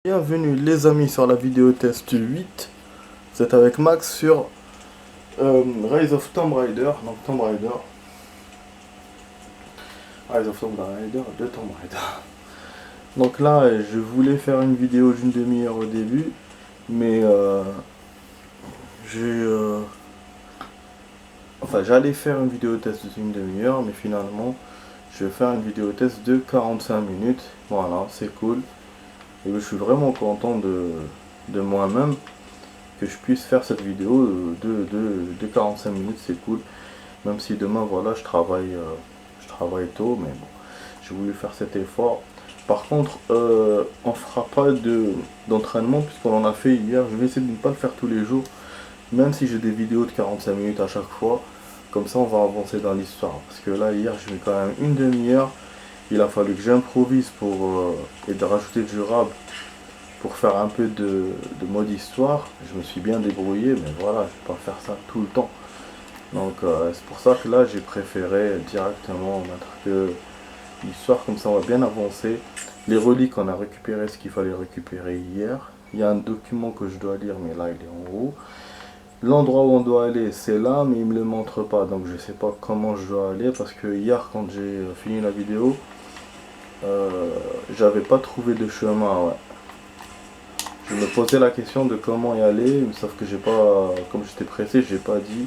Bienvenue les amis sur la vidéo test 8. Vous êtes avec Max sur Rise of Tomb Raider. Donc Rise of Tomb Raider de Tomb Raider. Donc là je voulais faire une vidéo d'une demi-heure au début, mais j'allais faire une vidéo test d'une demi-heure, mais finalement je vais faire une vidéo test de 45 minutes. Voilà, c'est cool. Et je suis vraiment content de moi-même que je puisse faire cette vidéo de 45 minutes, c'est cool. Même si demain, voilà, je travaille tôt, mais bon, j'ai voulu faire cet effort. Par contre, on fera pas d'entraînement puisqu'on en a fait hier. Je vais essayer de ne pas le faire tous les jours, même si j'ai des vidéos de 45 minutes à chaque fois. Comme ça, on va avancer dans l'histoire. Parce que là, hier, j'ai mis quand même une demi-heure. Il a fallu que j'improvise et de rajouter du rab pour faire un peu de mode histoire. Je me suis bien débrouillé, mais voilà, je vais pas faire ça tout le temps. Donc c'est pour ça que là j'ai préféré directement mettre que l'histoire, comme ça on va bien avancer. Les reliques, on a récupéré ce qu'il fallait récupérer hier. Il y a un document que je dois lire, mais là il est en haut. L'endroit où on doit aller, c'est là, mais il me le montre pas, donc je sais pas comment je dois aller, parce que hier quand j'ai fini la vidéo, j'avais pas trouvé de chemin, ouais. Je me posais la question de comment y aller, sauf que j'ai pas, comme j'étais pressé, j'ai pas dit.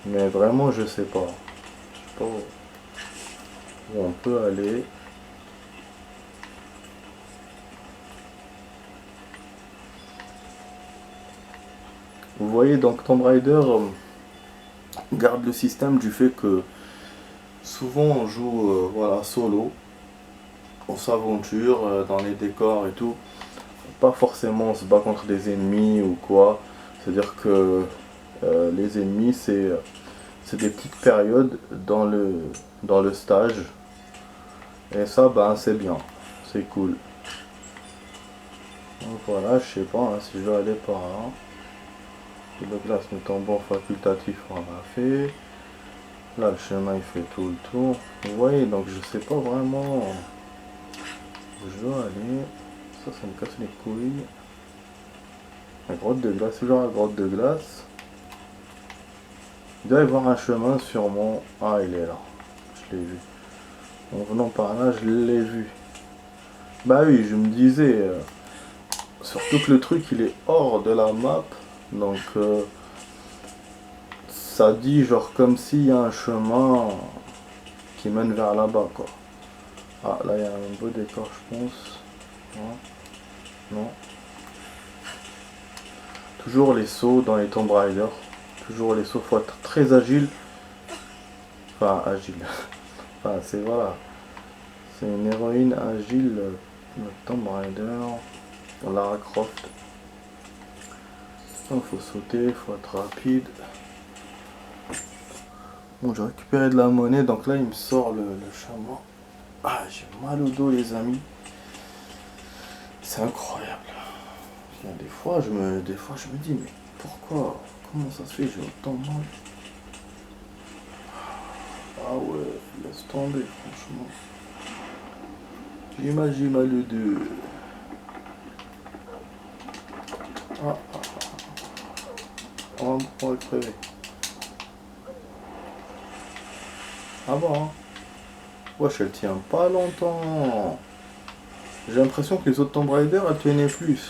Mais vraiment, je sais pas. Je sais pas où on peut aller. Vous voyez, donc Tomb Raider garde le système du fait que souvent on joue voilà, solo. On s'aventure dans les décors et tout. Pas forcément on se bat contre des ennemis ou quoi. C'est-à-dire que les ennemis, c'est des petites périodes dans le stage. Et ça, ben, c'est bien. C'est cool. Donc voilà, je sais pas hein, si je vais aller par là. Le glace nous tombant facultatif, on l'a fait. Là, le chemin, il fait tout le tour. Vous voyez, donc je sais pas vraiment où je dois aller. Ça me casse les couilles. La grotte de glace, toujours la grotte de glace. Il doit y avoir un chemin sûrement. Ah, il est là. Je l'ai vu. En venant par là, je l'ai vu. Bah oui, je me disais. Surtout que le truc, il est hors de la map. Donc, ça dit genre comme s'il y a un chemin qui mène vers là-bas, quoi. Ah, là, il y a un beau décor, je pense. Non. Non. Toujours les sauts dans les Tomb Raider. Toujours les sauts, faut être très agile. Enfin, agile. Enfin, c'est voilà. C'est une héroïne agile, le Tomb Raider. Lara Croft. Il faut sauter, il faut être rapide. Bon, j'ai récupéré de la monnaie, donc là, il me sort le chameau. Ah, j'ai mal au dos, les amis. C'est incroyable. Des fois, je me dis, mais pourquoi? Comment ça se fait? J'ai autant mal. Ah ouais, laisse tomber, franchement. J'ai mal au dos. Ah, on va le crever. Ah bon, hein. Wesh, elle tient pas longtemps. J'ai l'impression que les autres Tomb Raider, elles tenaient plus.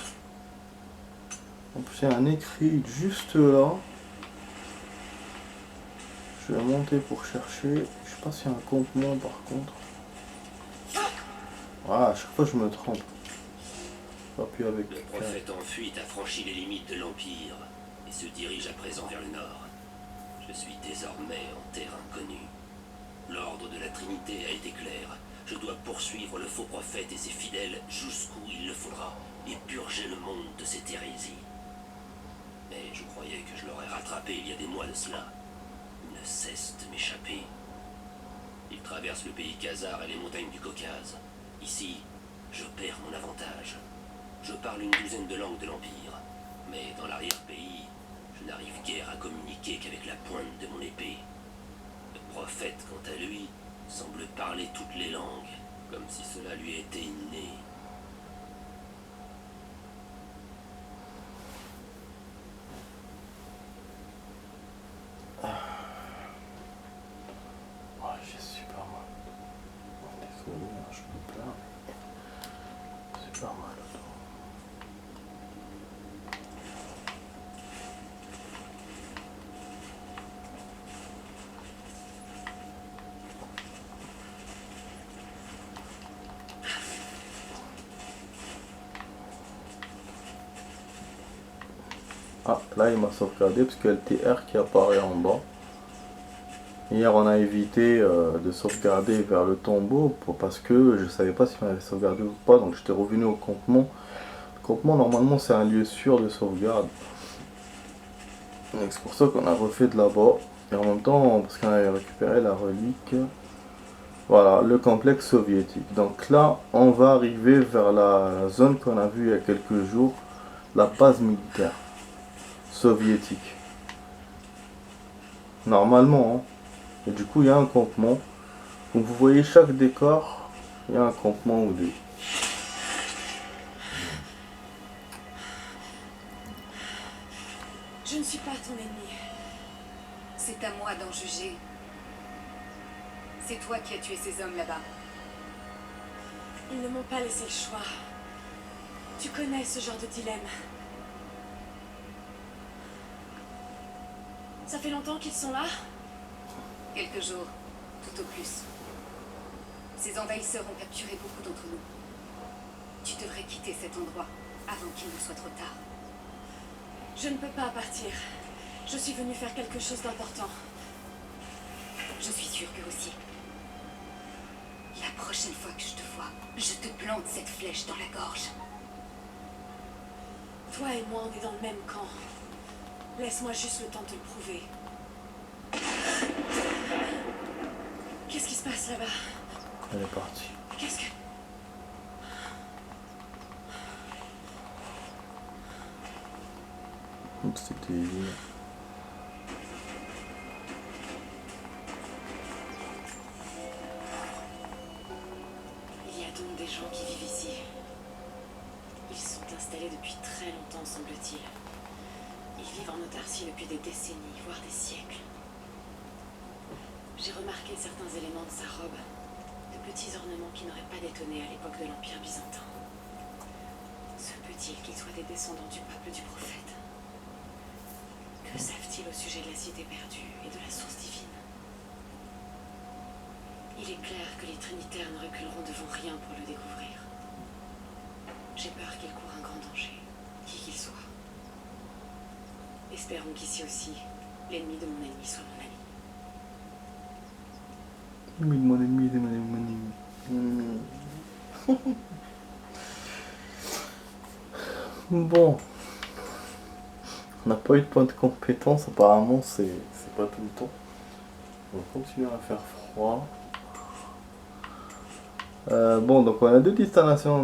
En plus, il y a un écrit juste là. Je vais monter pour chercher. Je sais pas s'il y a un campement par contre. Ah, à chaque fois je me trompe. Appuie avec. Le prophète en fuite a franchi les limites de l'Empire et se dirige à présent vers le nord. Je suis désormais en terre inconnue. L'ordre de la Trinité a été clair. Je dois poursuivre le faux prophète et ses fidèles jusqu'où il le faudra et purger le monde de cette hérésie. Mais je croyais que je l'aurais rattrapé il y a des mois de cela. Il ne cesse de m'échapper. Il traverse le pays khazar et les montagnes du Caucase. Ici, je perds mon avantage. Je parle une douzaine de langues de l'Empire, mais dans l'arrière-pays, je n'arrive guère à communiquer qu'avec la pointe de mon épée. Le prophète, quant à lui, semble parler toutes les langues, comme si cela lui était inné. faire mal. Ah, là il m'a sauvegardé parce qu'il y a le TR qui apparaît en bas. Hier on a évité de sauvegarder vers le tombeau parce que je savais pas si on avait sauvegardé ou pas, donc j'étais revenu au campement. Le campement normalement c'est un lieu sûr de sauvegarde. Donc c'est pour ça qu'on a refait de là-bas. Et en même temps, parce qu'on avait récupéré la relique. Voilà, le complexe soviétique. Donc là, on va arriver vers la zone qu'on a vue il y a quelques jours, la base militaire soviétique. Normalement, hein. Et du coup, il y a un campement. Donc vous voyez chaque décor, il y a un campement ou deux. Je ne suis pas ton ennemi. C'est à moi d'en juger. C'est toi qui as tué ces hommes là-bas. Ils ne m'ont pas laissé le choix. Tu connais ce genre de dilemme. Ça fait longtemps qu'ils sont là? Quelques jours, tout au plus. Ces envahisseurs ont capturé beaucoup d'entre nous. Tu devrais quitter cet endroit avant qu'il ne soit trop tard. Je ne peux pas partir. Je suis venue faire quelque chose d'important. Je suis sûre que aussi. La prochaine fois que je te vois, je te plante cette flèche dans la gorge. Toi et moi, on est dans le même camp. Laisse-moi juste le temps de te le prouver. Qu'est-ce qui se passe là-bas? Elle est partie. Qu'est-ce que... C'était... Il y a donc des gens qui vivent ici. Ils sont installés depuis très longtemps, semble-t-il. Ils vivent en autarcie depuis des décennies, voire des siècles. J'ai remarqué certains éléments de sa robe, de petits ornements qui n'auraient pas détonné à l'époque de l'Empire byzantin. Se peut-il qu'ils soient des descendants du peuple du prophète? Que savent-ils au sujet de la cité perdue et de la source divine? Il est clair que les Trinitaires ne reculeront devant rien pour le découvrir. J'ai peur qu'il court un grand danger, qui qu'il soit. Espérons qu'ici aussi, l'ennemi de mon ennemi soit mon ami. L'ennemi de mon ennemi, de mon ennemi. Bon. On n'a pas eu de point de compétence, apparemment c'est pas tout le temps. On va continuer à faire froid. Bon, donc on a deux destinations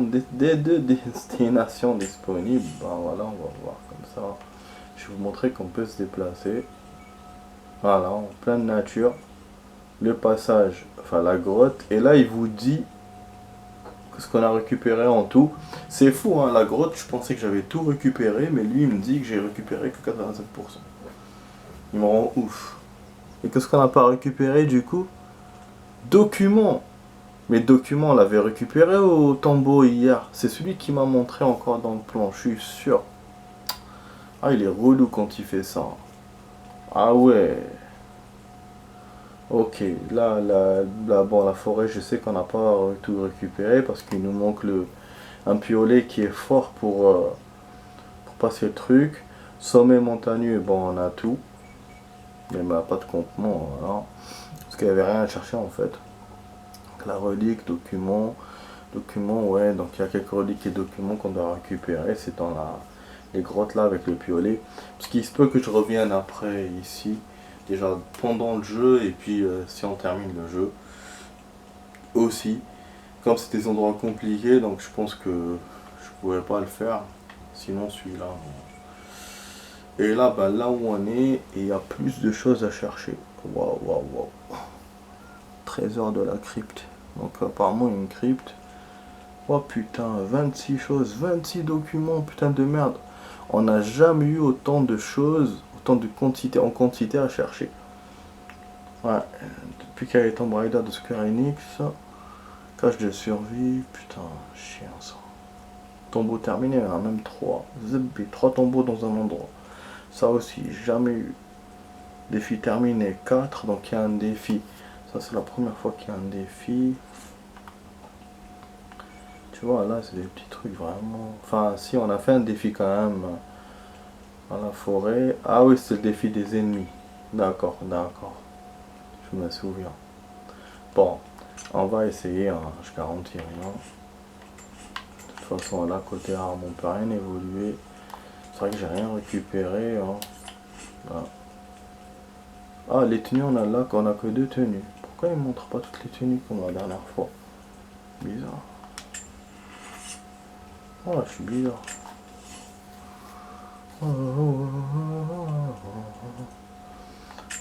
disponibles. Ben voilà, on va voir comme ça. Je vais vous montrer qu'on peut se déplacer. Voilà, en pleine nature. Le passage, enfin la grotte. Et là, il vous dit ce qu'on a récupéré en tout. C'est fou, hein, la grotte, je pensais que j'avais tout récupéré, mais lui, il me dit que j'ai récupéré que 87%. Il me rend ouf. Et qu'est-ce qu'on n'a pas récupéré du coup? Documents. Mes documents, on l'avait récupéré au tombeau hier. C'est celui qui m'a montré encore dans le plan, je suis sûr. Ah, il est relou quand il fait ça. Ah ouais. Ok, bon, la forêt, je sais qu'on n'a pas tout récupéré parce qu'il nous manque un piolet qui est fort pour passer le truc. Sommet montagneux, bon, on a tout. Mais bah, pas de campement, voilà. Parce qu'il n'y avait rien à chercher en fait. Donc, la relique, documents, ouais, donc il y a quelques reliques et documents qu'on doit récupérer. C'est dans les grottes là avec le piolet. Parce qu'il se peut que je revienne après ici. Déjà pendant le jeu et puis si on termine le jeu aussi. Comme c'est des endroits compliqués, donc je pense que je pourrais pas le faire. Sinon celui-là. Bon. Et là, bah, là où on est, il y a plus de choses à chercher. Waouh, waouh, waouh. Trésor de la crypte. Donc apparemment une crypte. Oh putain, 26 choses, 26 documents, putain de merde. On n'a jamais eu autant de choses, autant de quantité en quantité à chercher. Ouais, depuis qu'il y a les Tomb Raider de Square Enix, cache de survie, putain, chiant ça. Tombeau terminé, il y en a même 3. Zebbi, 3 tombeaux dans un endroit. Ça aussi, jamais eu. Défi terminé, 4, donc il y a un défi. Ça c'est la première fois qu'il y a un défi. Tu vois, là c'est des petits trucs vraiment... Enfin, si, on a fait un défi quand même. Dans la forêt. Ah oui, c'est le défi des ennemis. D'accord, d'accord. Je me souviens. Bon, on va essayer, hein, je garantis rien. De toute façon, là, côté arme, on peut rien évoluer. C'est vrai que j'ai rien récupéré. Hein. Là. Ah, les tenues, on a là qu'on a que 2 tenues. Pourquoi ils ne montrent pas toutes les tenues comme la dernière fois? Bizarre. Oh, je suis bizarre.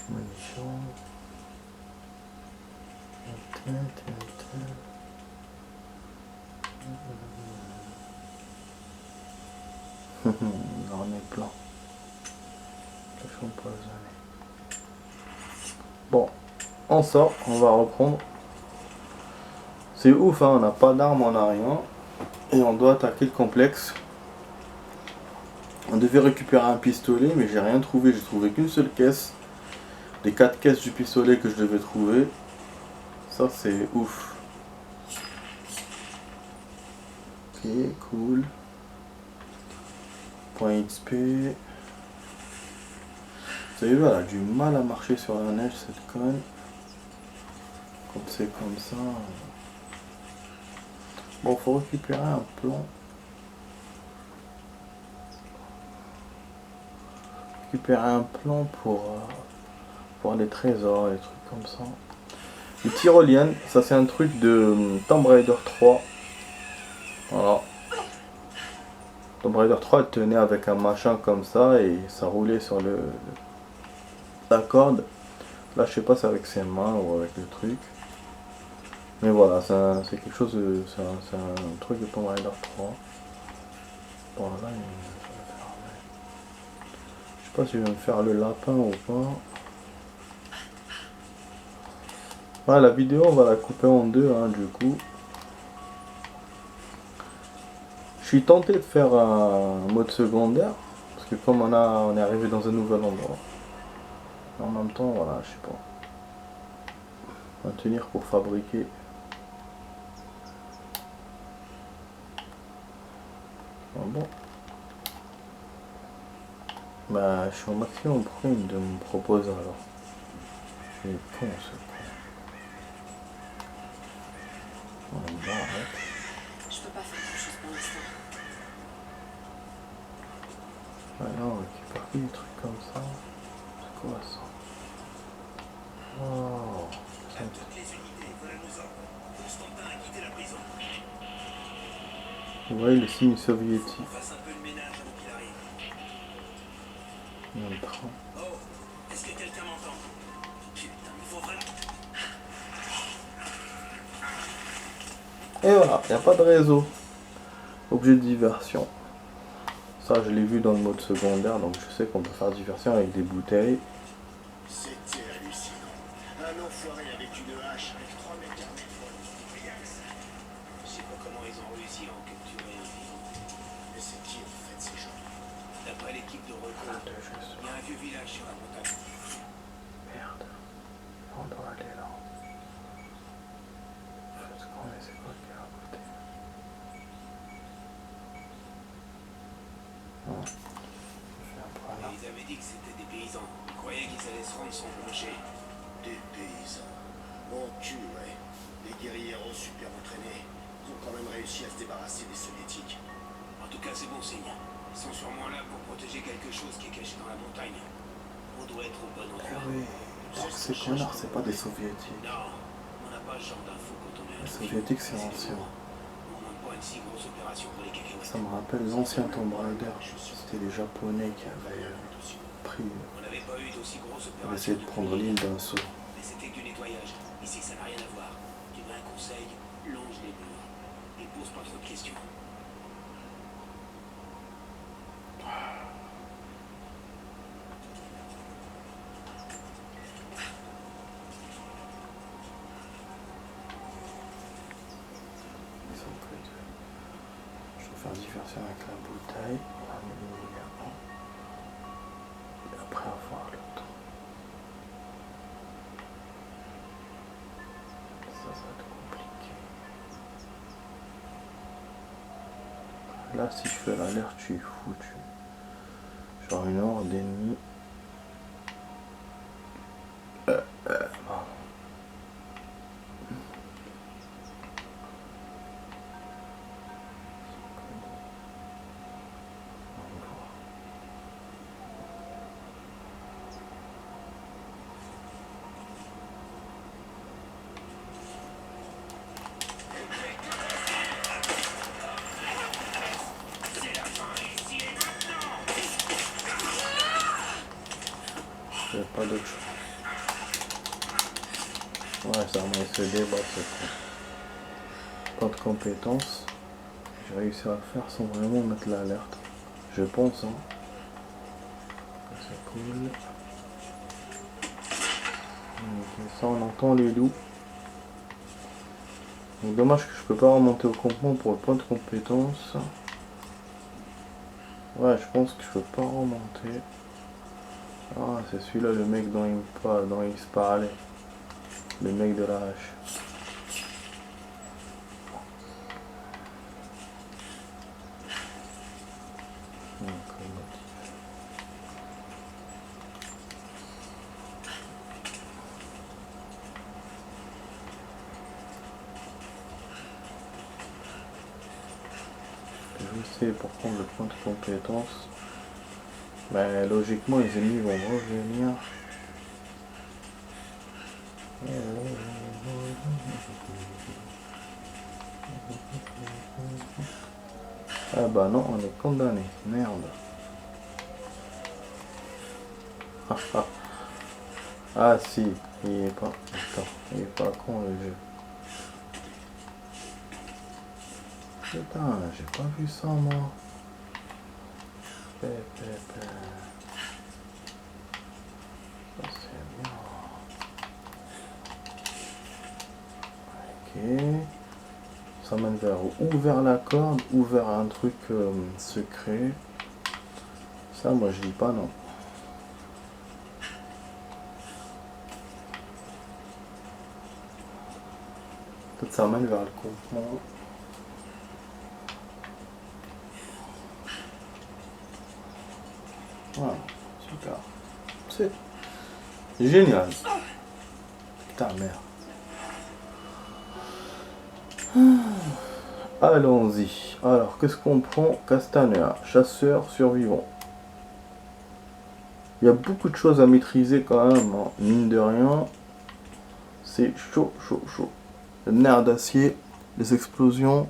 Munitions. J'en ai plein. Je suis empoisonné. Bon, on sort, on va reprendre. C'est ouf, hein, on n'a pas d'armes, on n'a rien. Et on doit attaquer le complexe. On devait récupérer un pistolet, mais j'ai rien trouvé. J'ai trouvé qu'une seule caisse. Les 4 caisses du pistolet que je devais trouver. Ça, c'est ouf. Ok, cool. Point XP. Vous avez vu, elle a du mal à marcher sur la neige, cette conne. Quand c'est comme ça. Bon, faut récupérer un plan. Récupérer un plan pour les trésors, les trucs comme ça. Les tyroliennes, ça c'est un truc de Tomb Raider 3. Voilà. Tomb Raider 3, elle tenait avec un machin comme ça et ça roulait sur la corde. Là, je sais pas, c'est avec ses mains ou avec le truc. Mais voilà, c'est quelque chose de... C'est un truc de Tomb Raider 3. Bon, là, je sais pas si je vais me faire le lapin ou pas. Ouais, la vidéo, on va la couper en deux, hein, du coup. Je suis tenté de faire un mode secondaire. Parce que comme on est arrivé dans un nouvel endroit. En même temps, voilà, je sais pas. On va tenir pour fabriquer. Ah bon. Bah, je suis au maximum. Pourquoi il me propose alors? Il est con, ce con. Bon, arrête. Je peux pas faire grand chose pour l'instant. Ouais, là, on récupère plus des trucs comme ça. C'est quoi ça? Oh, ça me- Toutes les unités, voilà nos ordres. Constantin a quitté la prison. Vous voyez le signe Faut soviétique. qu'on fasse un peu de ménage avant qu'il arrive. Il y a le train. Oh, est-ce que quelqu'un m'entend? Putain, il faut vraiment... Et voilà, il n'y a pas de réseau. Objet de diversion. Ça, je l'ai vu dans le mode secondaire, donc je sais qu'on peut faire diversion avec des bouteilles. C'était hallucinant. Un enfoiré avec une hache avec 3 mètres carrés pour le Briax. Je sais pas comment ils ont réussi à en capturer un vivant. Mais c'est qui en fait ces gens? D'après l'équipe de recours, il y a un vieux village sur la montagne. Merde. On doit aller là. Faites quoi, mais c'est quoi qui est à côté? Non. Je fais un point là. Et ils avaient dit que c'était des paysans. Ils croyaient qu'ils allaient se rendre sans plancher. Des paysans. Mon cul, ouais. Des guerrieros super entraînés. Ils ont quand même réussi à se débarrasser des soviétiques. En tout cas, c'est bon signe. Ils sont sûrement là pour protéger quelque chose qui est caché dans la montagne. On doit être au bon Ah endroit. oui. Alors ces connards, c'est pas des soviétiques. Non, on n'a pas ce genre d'infos quand on est un Les truc. soviétiques, c'est ancien. On monte pas une si grosse opération pour les cacahuètes. Ça me rappelle l'ancien Tomb Raider. C'était les Japonais qui avaient pris... On n'avait pas eu d'aussi grosse avaient opération. essayé de prendre l'île d'un saut. Mais c'était du nettoyage. Ici, ça n'a rien à voir. Tu veux un conseil? Longe les murs. Et pose pas trop de questions. Ils sont que deux. Je vais faire diversion avec la bouteille. Et après avoir l'autre. Ça va être compliqué. Là, si je fais l'alerte, je suis foutu. Genre une horde d'ennemis. J'ai pas d'autre chose. Ouais, ça m'a essayé de débattre cette fois. Pas de compétences. J'ai réussi à le faire sans vraiment mettre l'alerte. Je pense, hein. C'est cool. Ok, ça on entend les loups. Donc dommage que je peux pas remonter au campement pour le point de compétence. Ouais, je pense que je peux pas remonter. Ah, c'est celui-là le mec dont il se parlait. Le mec de la hache. Je vais essayer pour prendre le point de compétence. Mais logiquement les ennemis vont revenir. Ah bah non, on est condamné. Merde. Ah si, il est pas. Attends, il est pas con le jeu. Putain, j'ai pas vu ça moi. Ça c'est bien. Ok. Ça mène vers ou vers la corde ou vers un truc secret. Ça moi je dis pas non. Peut-être ça mène vers le campement. Voilà, super. C'est génial. Putain merde. Allons-y. Alors, qu'est-ce qu'on prend? Castanea, chasseur, survivant. Il y a beaucoup de choses à maîtriser quand même, hein. Mine de rien. C'est chaud, chaud, chaud. Le nerf d'acier, les explosions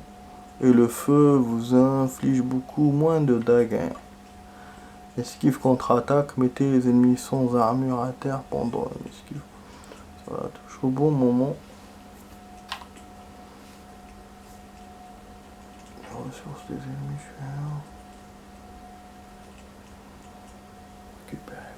et le feu vous infligent beaucoup moins de dégâts. Esquive contre-attaque, mettez les ennemis sans armure à terre pendant l'esquive. Ça va toucher au bon moment. Les ressources des ennemis, je vais récupérer.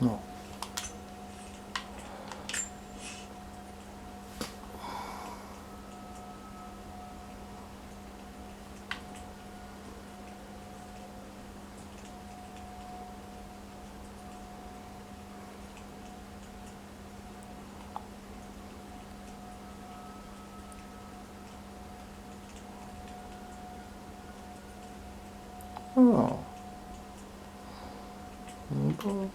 Non. Oh. Bon.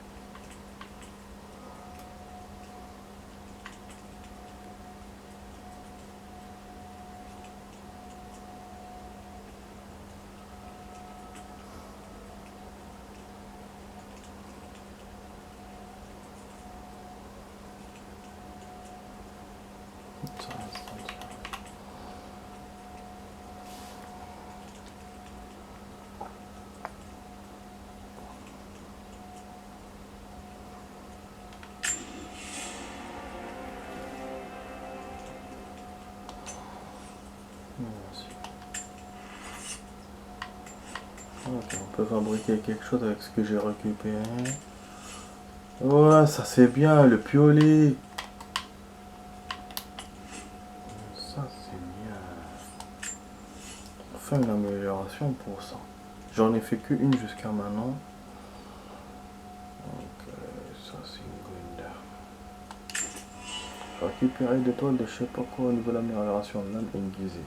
Merci. Ok, on peut fabriquer quelque chose avec ce que j'ai récupéré. Ouais, ça c'est bien, le piolet. Ça c'est bien. On fait une amélioration pour ça. J'en ai fait qu'une jusqu'à maintenant. Donc ça c'est une good. Récupérer des toiles de je sais pas quoi au niveau de l'amélioration de lame aiguisée.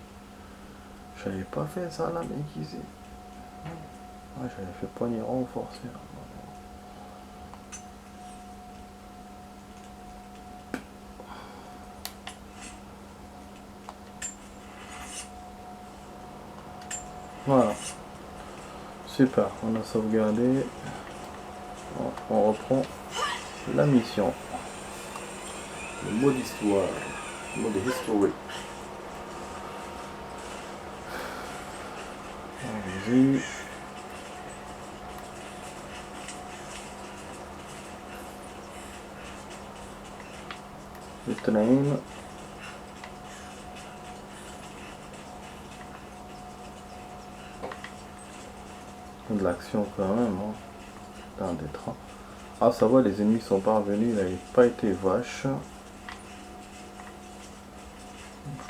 J'avais pas fait ça, lame aiguisée. Ouais, j'avais fait poignée renforcée. Voilà. Super, on a sauvegardé. On reprend la mission. Le mode histoire. Le mode history. Allez-y. Le train. De l'action quand même, hein. Dans des trains. Ah ça va, les ennemis sont pas revenus, il n'avait pas été vache. Je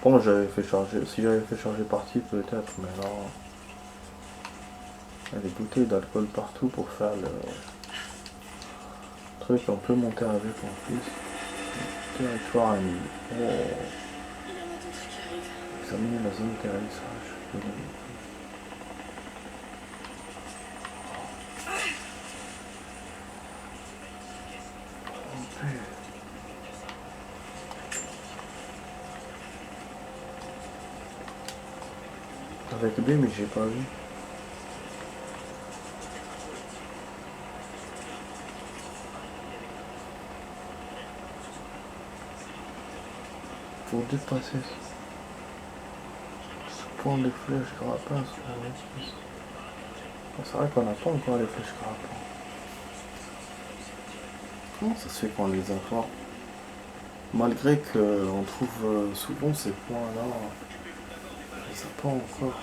pense que j'avais fait charger, si j'avais fait charger partie peut-être, mais là... Il y a des bouteilles d'alcool partout pour faire le truc, on peut monter avec en plus. Territoire ennemi. Oh. Il y en a d'autres qui arrivent. Examiner la zone d'atterrissage. Avec B, mais j'ai pas vu. Pour dépasser ce point de flèche grappin sur la piste. C'est vrai qu'on n'a pas encore les flèches grappin. Comment ça se fait qu'on les a pas? Malgré qu'on trouve souvent ces points-là, on les a pas encore.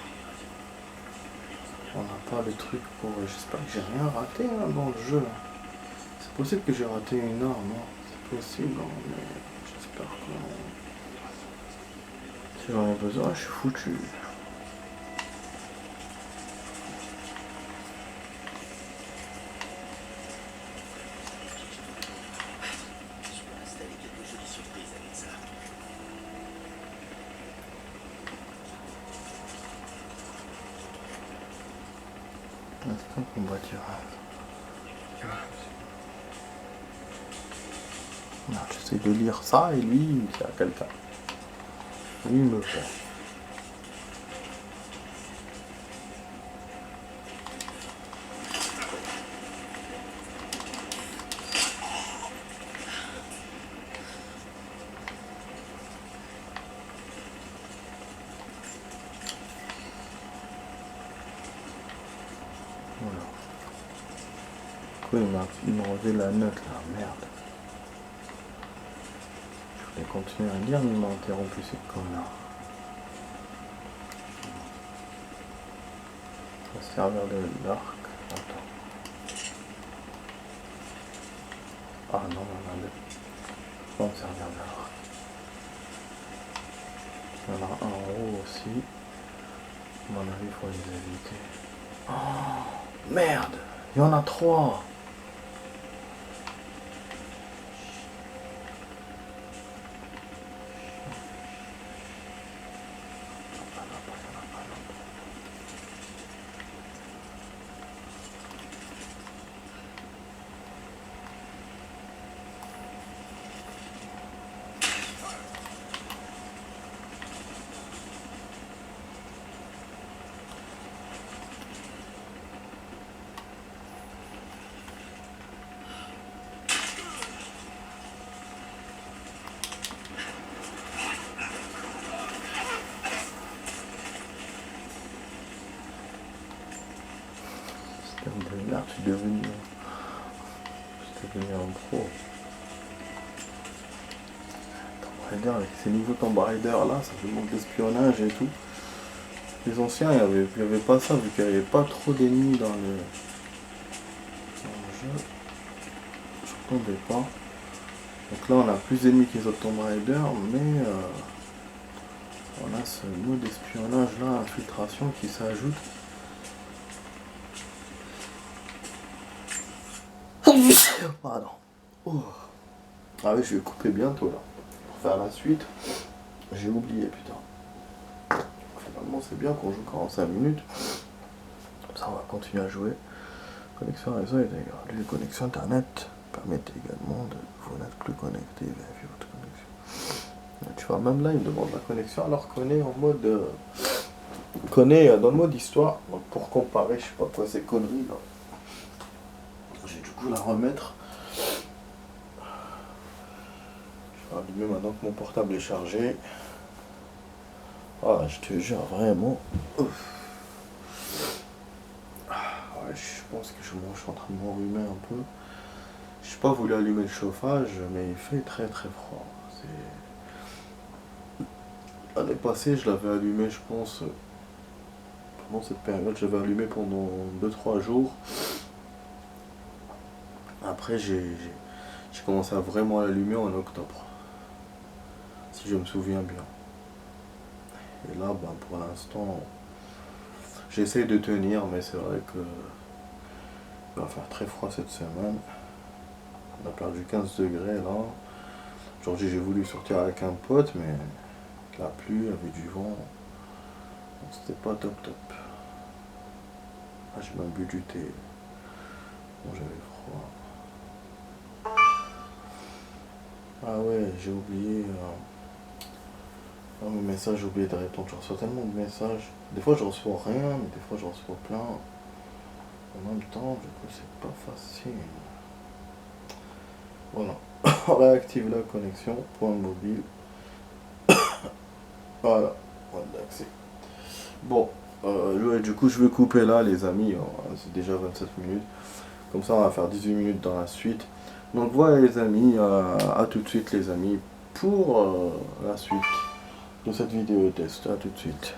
On n'a pas le truc pour... J'espère que j'ai rien raté hein, dans le jeu. C'est possible que j'ai raté une arme, hein. C'est possible, hein, mais j'espère que... Si j'en ai besoin, je suis foutu. Je peux installer quelques jolies surprises avec ça. Instant combattura. Non, j'essaie de lire ça et lui, il y a quelqu'un. Lui, il me fait. Voilà. Pourquoi il m'a enlevé la note là, merde. Je vais continuer à lire, mais il m'a interrompu ce connard. On va se servir de l'arc. Attends. Ah non, on a deux. On va me servir de l'arc. Il y en a un en haut aussi. À mon avis, il faut les éviter. Oh, merde! Il y en a 3! Là, je suis devenu un pro. Tomb Raider avec ces nouveaux Tomb Raider là, ça fait manque d'espionnage et tout. Les anciens, il y avait pas ça, vu qu'il n'y avait pas trop d'ennemis dans le jeu. Je ne tombais pas. Donc là, on a plus d'ennemis que les autres Tomb Raider, mais on a ce mode espionnage là, infiltration qui s'ajoute. Pardon. Oh. Ah oui, je vais couper bientôt là. Pour faire la suite. J'ai oublié, putain. Finalement, c'est bien qu'on joue 45 minutes. Comme ça, on va continuer à jouer. Connexion réseau est dégradée. Connexion internet permet également de vous n'être plus connecté. Vérifiez votre connexion. Tu vois, même là, il me demande la connexion alors qu'on est en mode. Qu'on est dans le mode histoire. Donc, pour comparer, je sais pas quoi ces conneries là. J'ai du coup la remettre. Je vais allumer maintenant que mon portable est chargé. Ah, je te jure, vraiment. Ouf. Ouais, je pense que je suis en train de m'enrhumer un peu. Je n'ai pas voulu allumer le chauffage, mais il fait très très froid. L'année passée, je l'avais allumé, je pense, pendant cette période, j'avais allumé pendant 2-3 jours. Après, j'ai commencé à vraiment l'allumer en octobre, si je me souviens bien. Et là, ben, pour l'instant, j'essaie de tenir, mais c'est vrai que il va faire très froid cette semaine. On a perdu 15 degrés là. Aujourd'hui, j'ai voulu sortir avec un pote, mais avec la pluie, avec du vent, donc c'était pas top top. Ah, j'ai même bu du thé. Bon, j'avais froid. Ah ouais, j'ai oublié. Mes messages, j'ai oublié de répondre. Je reçois tellement de messages. Des fois, je reçois rien, mais des fois, je reçois plein. En même temps, du coup, c'est pas facile. Voilà. On réactive la connexion. Point mobile. Voilà. Point d'accès. Bon. Du coup, je vais couper là, les amis. C'est déjà 27 minutes. Comme ça, on va faire 18 minutes dans la suite. Donc voilà, les amis. À tout de suite, les amis, pour la suite de cette vidéo test. À tout de suite.